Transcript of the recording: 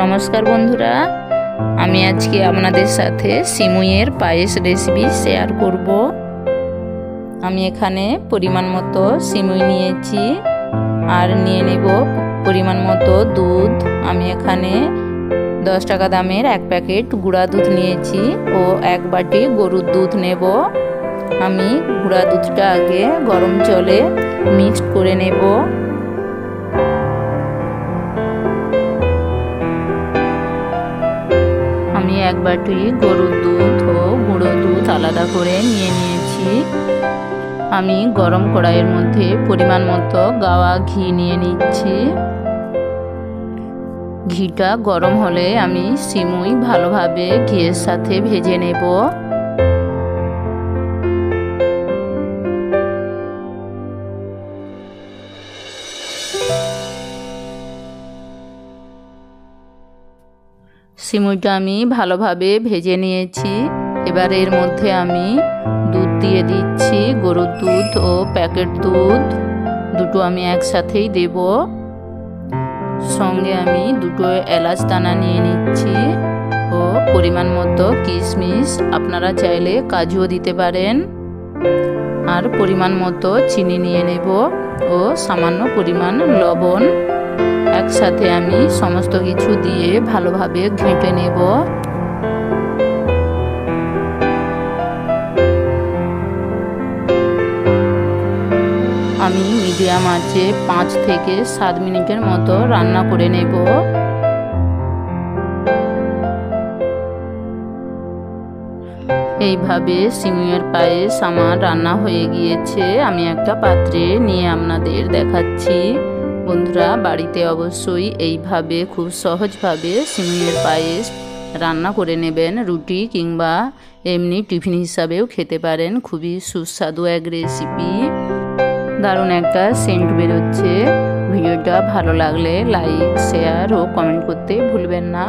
নমস্কার বন্ধুরা, আমি আজকে আপনাদের সাথে সিমুইয়ের পায়েস রেসিপি শেয়ার করব। আমি এখানে পরিমাণ মতো সিমুই নিয়েছি আর নিয়ে নেব পরিমাণ মতো দুধ। আমি এখানে 10 টাকা দামের এক প্যাকেট গুঁড়া দুধ নিয়েছি ও এক বাটি গরুর দুধ নেব। আমি গুঁড়া দুধটা আগে গরম জলে মিক্সড করে নেব। আমি এক বাটি গরুর দুধ ও গুঁড়ো দুধ আলাদা করে নিয়ে নিয়েছি। আমি গরম কড়াইয়ের মধ্যে পরিমাণ মতো গাওয়া ঘি নিয়ে নিচ্ছি। ঘিটা গরম হলে আমি সিমুই ভালোভাবে ঘিয়ের সাথে ভেজে নেব। সিমুইটা আমি ভালোভাবে ভেজে নিয়েছি। এবার এর মধ্যে আমি দুধ দিয়ে দিচ্ছি, গরুর দুধ ও প্যাকেট দুধ দুটো আমি একসাথেই দেব। সঙ্গে আমি দুটো এলাচ দানা নিয়ে নিচ্ছি ও পরিমাণ মতো কিশমিশ, আপনারা চাইলে কাজুও দিতে পারেন। আর পরিমাণ মতো চিনি নিয়ে নেব ও সামান্য পরিমাণ লবণ। একসাথে আমি সমস্ত কিছু দিয়ে ভালোভাবে ঘেঁটে নেব। আমি মিডিয়াম আঁচে 5 থেকে 7 মিনিটের মতো রান্না করে নেব। এইভাবে সিমুইয়ের পায়েস আমার রান্না হয়ে গিয়েছে। আমি একটা পাত্রে নিয়ে আপনাদের দেখাচ্ছি। বন্ধুরা, বাড়িতে অবশ্যই এইভাবে খুব সহজভাবে সিমুইয়ের পায়েস রান্না করে নেবেন। রুটি কিংবা এমনি টিফিন হিসাবেও খেতে পারেন। খুবই সুস্বাদু এক রেসিপি, দারুণ একটা সেন্ট বেরোচ্ছে। ভিডিওটা ভালো লাগলে লাইক, শেয়ার ও কমেন্ট করতে ভুলবেন না।